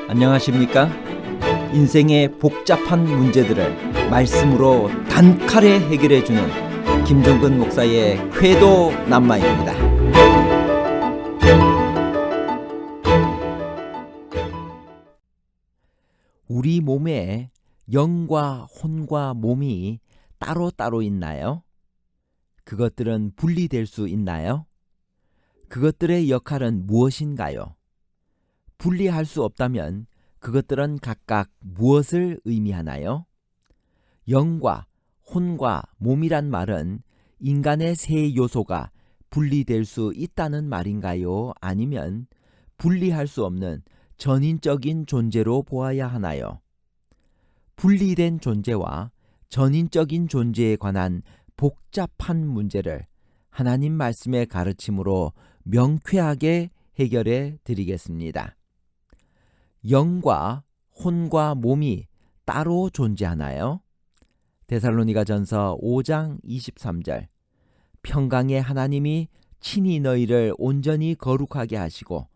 안녕하십니까? 인생의 복잡한 문제들을 말씀으로 단칼에 해결해주는 김종근 목사의 쾌도 남마입니다. 우리 몸에 영과 혼과 몸이 따로따로 있나요? 그것들은 분리될 수 있나요? 그것들의 역할은 무엇인가요? 분리할 수 없다면 그것들은 각각 무엇을 의미하나요? 영과 혼과 몸이란 말은 인간의 세 요소가 분리될 수 있다는 말인가요? 아니면 분리할 수 없는 전인적인 존재로 보아야 하나요? 분리된 존재와 전인적인 존재에 관한 복잡한 문제를 하나님 말씀의 가르침으로 명쾌하게 해결해 드리겠습니다. 영과 혼과 몸이 따로 존재하나요? 데살로니가전서 5장 23절 평강의 하나님이 친히 너희를 온전히 거룩하게 하시고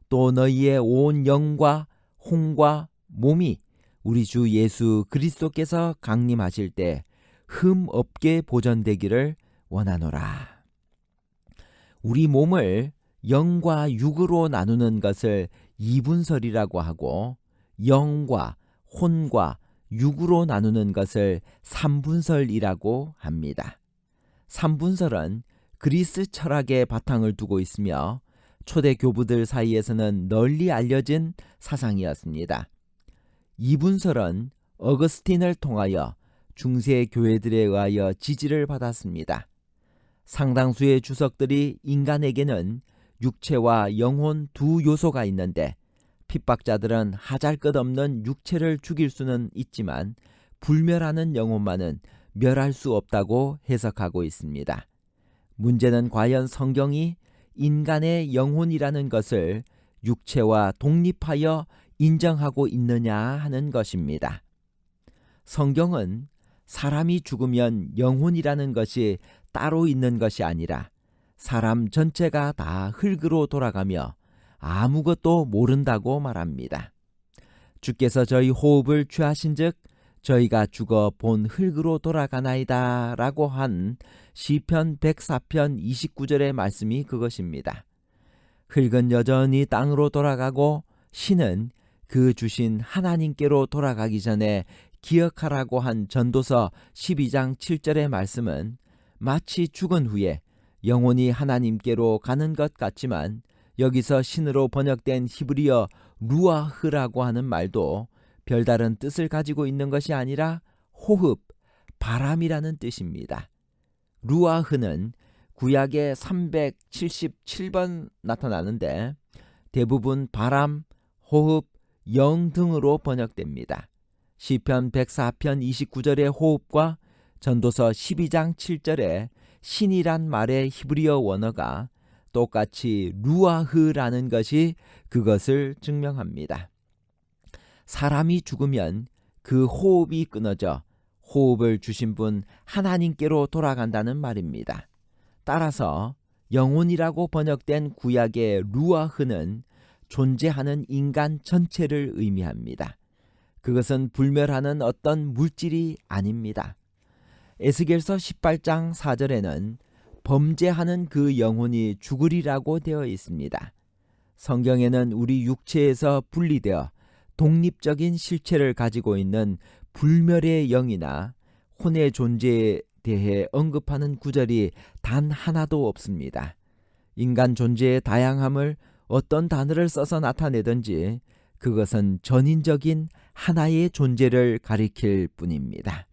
또 너희의 온 영과 혼과 몸이 우리 주 예수 그리스도께서 강림하실 때 흠 없게 보존되기를 원하노라. 우리 몸을 영과 육으로 나누는 것을 이분설이라고 하고 영과 혼과 육으로 나누는 것을 삼분설이라고 합니다. 삼분설은 그리스 철학의 바탕을 두고 있으며 초대 교부들 사이에서는 널리 알려진 사상이었습니다. 이분설은 어거스틴을 통하여 중세 교회들에 의하여 지지를 받았습니다. 상당수의 주석들이 인간에게는 육체와 영혼 두 요소가 있는데 핍박자들은 하잘것없는 육체를 죽일 수는 있지만 불멸하는 영혼만은 멸할 수 없다고 해석하고 있습니다. 문제는 과연 성경이 인간의 영혼이라는 것을 육체와 독립하여 인정하고 있느냐 하는 것입니다. 성경은 사람이 죽으면 영혼이라는 것이 따로 있는 것이 아니라 사람 전체가 다 흙으로 돌아가며 아무것도 모른다고 말합니다. 주께서 저희 호흡을 취하신 즉 저희가 죽어 본 흙으로 돌아가나이다 라고 한 시편 104편 29절의 말씀이 그것입니다. 흙은 여전히 땅으로 돌아가고 신은 그 주신 하나님께로 돌아가기 전에 기억하라고 한 전도서 12장 7절의 말씀은 마치 죽은 후에 영혼이 하나님께로 가는 것 같지만 여기서 신으로 번역된 히브리어 루아흐라고 하는 말도 별다른 뜻을 가지고 있는 것이 아니라 호흡, 바람이라는 뜻입니다. 루아흐는 구약의 377번 나타나는데 대부분 바람, 호흡, 영 등으로 번역됩니다. 시편 104편 29절의 호흡과 전도서 12장 7절의 신이란 말의 히브리어 원어가 똑같이 루아흐라는 것이 그것을 증명합니다. 사람이 죽으면 그 호흡이 끊어져 호흡을 주신 분 하나님께로 돌아간다는 말입니다. 따라서 영혼이라고 번역된 구약의 루아흐는 존재하는 인간 전체를 의미합니다. 그것은 불멸하는 어떤 물질이 아닙니다. 에스겔서 18장 4절에는 범죄하는 그 영혼이 죽으리라고 되어 있습니다. 성경에는 우리 육체에서 분리되어 독립적인 실체를 가지고 있는 불멸의 영이나 혼의 존재에 대해 언급하는 구절이 단 하나도 없습니다. 인간 존재의 다양함을 어떤 단어를 써서 나타내든지 그것은 전인적인 하나의 존재를 가리킬 뿐입니다.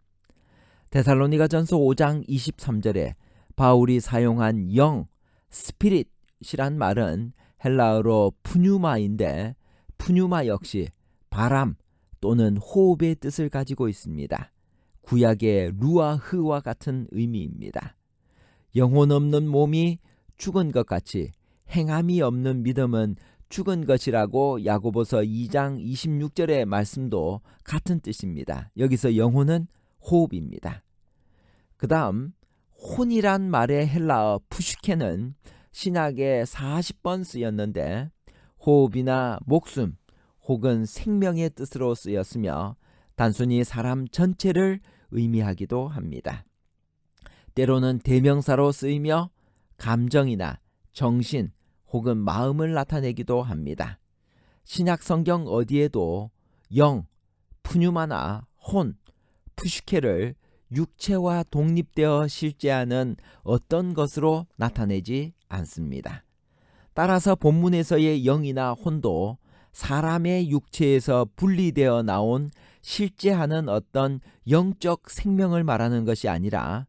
데살로니가전서 5장 23절에 바울이 사용한 영, 스피릿이란 말은 헬라어로 푸뉴마인데 푸뉴마 역시 바람 또는 호흡의 뜻을 가지고 있습니다. 구약의 루아흐와 같은 의미입니다. 영혼 없는 몸이 죽은 것 같이 행함이 없는 믿음은 죽은 것이라고 야고보서 2장 26절의 말씀도 같은 뜻입니다. 여기서 영혼은 호흡입니다. 그 다음 혼이란 말의 헬라어 푸슈케는 신약에 40번 쓰였는데 호흡이나 목숨, 혹은 생명의 뜻으로 쓰였으며 단순히 사람 전체를 의미하기도 합니다. 때로는 대명사로 쓰이며 감정이나 정신 혹은 마음을 나타내기도 합니다. 신약 성경 어디에도 영, 푸뉴마나 혼, 푸슈케를 육체와 독립되어 실제하는 어떤 것으로 나타내지 않습니다. 따라서 본문에서의 영이나 혼도 사람의 육체에서 분리되어 나온 실제하는 어떤 영적 생명을 말하는 것이 아니라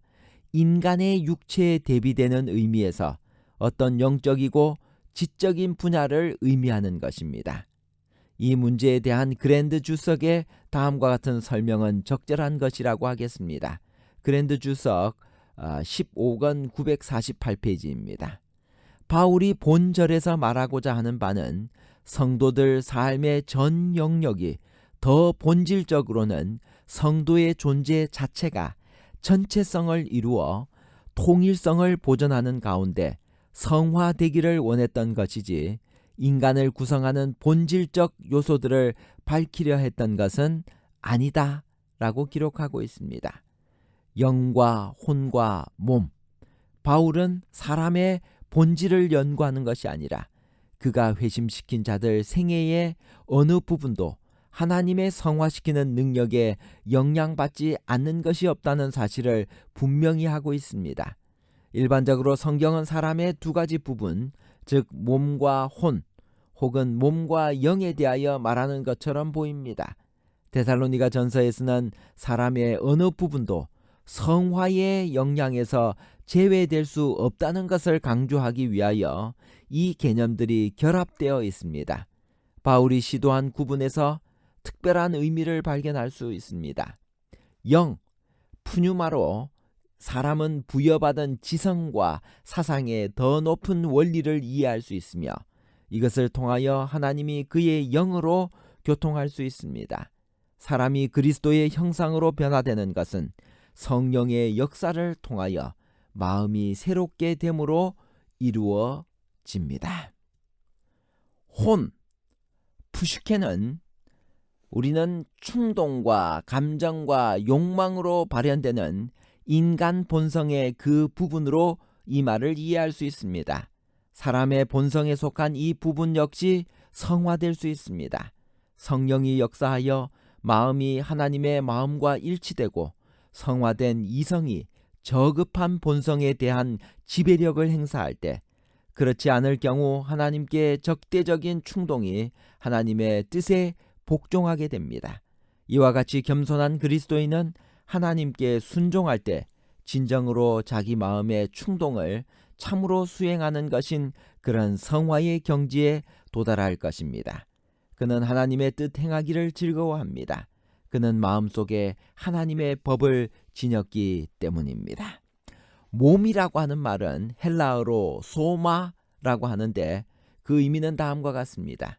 인간의 육체에 대비되는 의미에서 어떤 영적이고 지적인 분야를 의미하는 것입니다. 이 문제에 대한 그랜드 주석의 다음과 같은 설명은 적절한 것이라고 하겠습니다. 그랜드 주석 15권 948페이지입니다. 바울이 본절에서 말하고자 하는 바는 성도들 삶의 전 영역이 더 본질적으로는 성도의 존재 자체가 전체성을 이루어 통일성을 보존하는 가운데 성화되기를 원했던 것이지 인간을 구성하는 본질적 요소들을 밝히려 했던 것은 아니다 라고 기록하고 있습니다. 영과 혼과 몸, 바울은 사람의 본질을 연구하는 것이 아니라 그가 회심시킨 자들 생애의 어느 부분도 하나님의 성화시키는 능력에 영향받지 않는 것이 없다는 사실을 분명히 하고 있습니다. 일반적으로 성경은 사람의 두 가지 부분, 즉 몸과 혼 혹은 몸과 영에 대하여 말하는 것처럼 보입니다. 데살로니가 전서에서는 사람의 어느 부분도 성화의 영향에서 제외될 수 없다는 것을 강조하기 위하여 이 개념들이 결합되어 있습니다. 바울이 시도한 구분에서 특별한 의미를 발견할 수 있습니다. 영, 푸뉴마로 사람은 부여받은 지성과 사상의 더 높은 원리를 이해할 수 있으며 이것을 통하여 하나님이 그의 영으로 교통할 수 있습니다. 사람이 그리스도의 형상으로 변화되는 것은 성령의 역사를 통하여 마음이 새롭게 됨으로 이루어집니다. 혼, 푸슈케는 우리는 충동과 감정과 욕망으로 발현되는 인간 본성의 그 부분으로 이 말을 이해할 수 있습니다. 사람의 본성에 속한 이 부분 역시 성화될 수 있습니다. 성령이 역사하여 마음이 하나님의 마음과 일치되고 성화된 이성이 저급한 본성에 대한 지배력을 행사할 때, 그렇지 않을 경우 하나님께 적대적인 충동이 하나님의 뜻에 복종하게 됩니다. 이와 같이 겸손한 그리스도인은 하나님께 순종할 때 진정으로 자기 마음의 충동을 참으로 수행하는 것인 그런 성화의 경지에 도달할 것입니다. 그는 하나님의 뜻 행하기를 즐거워합니다. 그는 마음속에 하나님의 법을 지녔기 때문입니다. 몸이라고 하는 말은 헬라어로 소마라고 하는데 그 의미는 다음과 같습니다.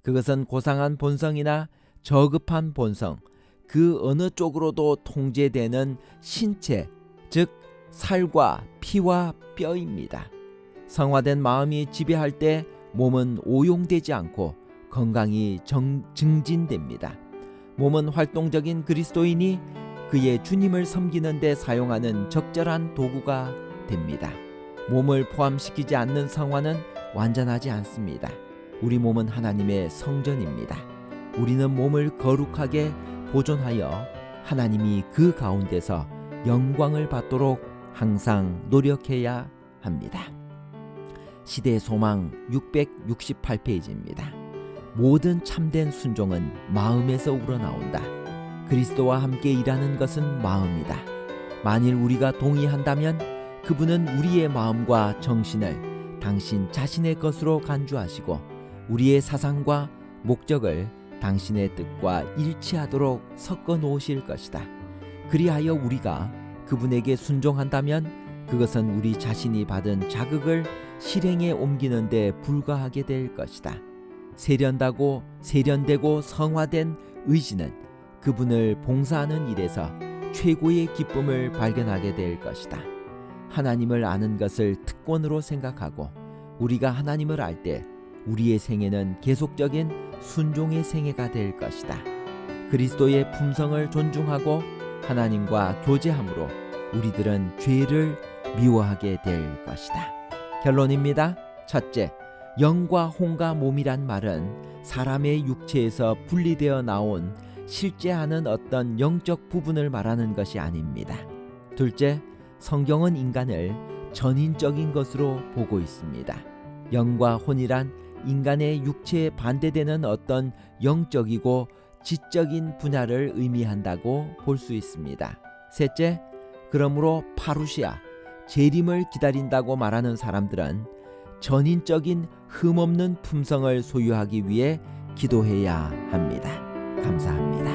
그것은 고상한 본성이나 저급한 본성, 그 어느 쪽으로도 통제되는 신체, 즉 살과 피와 뼈입니다. 성화된 마음이 지배할 때 몸은 오용되지 않고 건강이 증진됩니다. 몸은 활동적인 그리스도인이 그의 주님을 섬기는 데 사용하는 적절한 도구가 됩니다. 몸을 포함시키지 않는 성화는 완전하지 않습니다. 우리 몸은 하나님의 성전입니다. 우리는 몸을 거룩하게 보존하여 하나님이 그 가운데서 영광을 받도록 항상 노력해야 합니다. 시대 소망 668페이지입니다. 모든 참된 순종은 마음에서 우러나온다. 그리스도와 함께 일하는 것은 마음이다. 만일 우리가 동의한다면 그분은 우리의 마음과 정신을 당신 자신의 것으로 간주하시고 우리의 사상과 목적을 당신의 뜻과 일치하도록 섞어 놓으실 것이다. 그리하여 우리가 그분에게 순종한다면 그것은 우리 자신이 받은 자극을 실행에 옮기는 데 불과하게 될 것이다. 세련되고 성화된 의지는 그분을 봉사하는 일에서 최고의 기쁨을 발견하게 될 것이다. 하나님을 아는 것을 특권으로 생각하고 우리가 하나님을 알 때 우리의 생애는 계속적인 순종의 생애가 될 것이다. 그리스도의 품성을 존중하고 하나님과 교제함으로 우리들은 죄를 미워하게 될 것이다. 결론입니다. 첫째, 영과 혼과 몸이란 말은 사람의 육체에서 분리되어 나온 실제하는 어떤 영적 부분을 말하는 것이 아닙니다. 둘째, 성경은 인간을 전인적인 것으로 보고 있습니다. 영과 혼이란 인간의 육체에 반대되는 어떤 영적이고 지적인 분야를 의미한다고 볼 수 있습니다. 셋째, 그러므로 파루시아, 재림을 기다린다고 말하는 사람들은 전인적인 흠없는 품성을 소유하기 위해 기도해야 합니다. 감사합니다.